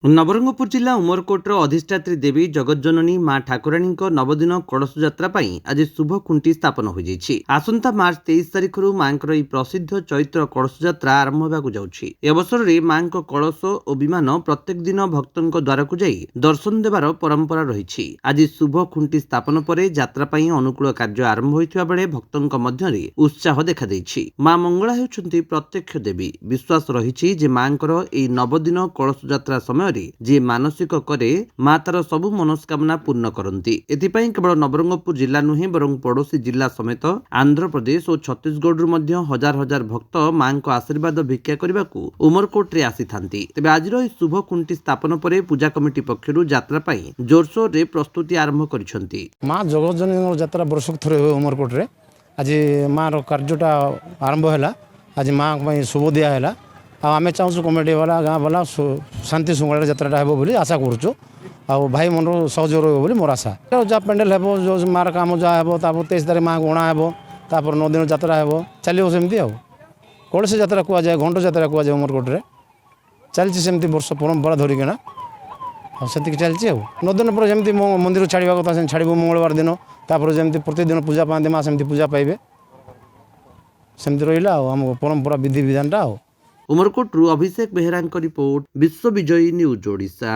ନବରଙ୍ଗପୁର ଜିଲ୍ଲା ଉମରକୋଟର ଅଧିଷ୍ଠାତ୍ରୀ ଦେବୀ ଜଗତଜନନୀ ମା ଠାକୁରାଣୀ ନବଦିନ କଳସ ଯାତ୍ରା ପାଇଁ ଆଜି ଶୁଭ ଖୁଣ୍ଟି ସ୍ଥାପନ ହୋଇଯାଇଛି। ଆସନ୍ତା ମାର୍ଚ୍ଚ 23 ତାରିଖରୁ ମାଙ୍କର ଏହି ପ୍ରସିଦ୍ଧ ଚୈତ୍ର କଳସ ଯାତ୍ରା ଆରମ୍ଭ ହେବାକୁ ଯାଉଛି। ଏ ଅବସରରେ ମାଙ୍କ କଳସ ଓ ବିମାନ ପ୍ରତ୍ୟେକ ଦିନ ଭକ୍ତଙ୍କ ଦ୍ୱାରକୁ ଯାଇ ଦର୍ଶନ ଦେବାର ପରମ୍ପରା ରହିଛି। ଆଜି ଶୁଭ ଖୁଣ୍ଟି ସ୍ଥାପନ ପରେ ଯାତ୍ରା ପାଇଁ ଅନୁକୂଳ କାର୍ଯ୍ୟ ଆରମ୍ଭ ହୋଇଥିବା ବେଳେ ଭକ୍ତଙ୍କ ମଧ୍ୟରେ ଉତ୍ସାହ ଦେଖାଦେଇଛି। ମା ମଙ୍ଗଳା ହେଉଛନ୍ତି ପ୍ରତ୍ୟକ୍ଷ ଦେବୀ। ବିଶ୍ୱାସ ରହିଛି ଯେ ମାଙ୍କର ଏହି ନବଦିନ କଳସ ଯାତ୍ରା ସମୟ ଯେ ମାନସିକ କରେ ମା ତାର ସବୁ ମନସ୍କାମନା ପୂର୍ଣ୍ଣ କରନ୍ତି। ଏଥିପାଇଁ କେବଳ ନବରଙ୍ଗପୁର ଜିଲ୍ଲା ନୁହେଁ ବରଂ ପଡୋଶୀ ଜିଲ୍ଲା ସମେତ ଆନ୍ଧ୍ରପ୍ରଦେଶ ଓ ଛତିଶଗଡ଼ରୁ ମଧ୍ୟ ହଜାର ହଜାର ଭକ୍ତ ମାଙ୍କ ଆଶୀର୍ବାଦ ଭିକ୍ଷା କରିବାକୁ ଉମରକୋଟରେ ଆସିଥାନ୍ତି। ତେବେ ଆଜିର ଏହି ଶୁଭ ଖୁଣ୍ଟି ସ୍ଥାପନ ପରେ ପୂଜା କମିଟି ପକ୍ଷରୁ ଯାତ୍ରା ପାଇଁ ଜୋରସୋରରେ ପ୍ରସ୍ତୁତି ଆରମ୍ଭ କରିଛନ୍ତି। ମା ଜଗତଜନନୀଙ୍କ ଯାତ୍ରା ବର୍ଷକୁ ଥରେ ହୁଏ ଉମରକୋଟରେ। ଆଜି ମାର କାର୍ଯ୍ୟଟା ଆରମ୍ଭ ହେଲା। ଆଜି ମା ପାଇଁ ଶୁଭ ଦିଆ ହେଲା। ଆଉ ଆମେ ଚାହୁଁଛୁ କମିଟି ବାଲା ଗାଁ ବାଲା ଶାନ୍ତି ଶୃଙ୍ଖଳାରେ ଯାତ୍ରାଟା ହେବ ବୋଲି ଆଶା କରୁଛୁ। ଆଉ ଭାଇ ମନରୁ ସହଯୋଗ ରହିବ ବୋଲି ମୋର ଆଶା। ଯାହା ପେଣ୍ଡେଲ ହେବ, ଯେଉଁ ମାର କାମ ଯାହା ହେବ, ତାପରେ 23 ତାରିଖ ମାଆକୁ ଅଣା ହେବ, ତାପରେ 9 ଦିନ ଯାତ୍ରା ହେବ, ଚାଲିବ ସେମିତି। ଆଉ କଳସି ଯାତ୍ରା କୁହାଯାଏ, ଘଣ୍ଟ ଯାତ୍ରା କୁହାଯାଏ ଉମରକୋଟରେ। ଚାଲିଛି ସେମିତି ବର୍ଷ ପରମ୍ପରା ଧରିକିନା, ଆଉ ସେତିକି ଚାଲିଛି। ଆଉ 9 ଦିନ ପରେ ଯେମିତି ମନ୍ଦିର ଛାଡ଼ିବା କଥା ସେମିତି ଛାଡ଼ିବୁ ମଙ୍ଗଳବାର ଦିନ। ତାପରେ ଯେମିତି ପ୍ରତିଦିନ ପୂଜା ପାଆନ୍ତି ମା ସେମିତି ପୂଜା ପାଇବେ। ସେମିତି ରହିଲା ଆଉ ଆମ ପରମ୍ପରା ବିଧିବିଧାନଟା। ଆଉ ଉମରକୋଟରୁ ଅଭିଷେକ ବେହେରାଙ୍କ ରିପୋର୍ଟ, ବିଶ୍ୱ ବିଜୟୀ ନ୍ୟୁଜ୍ ଓଡ଼ିଶା।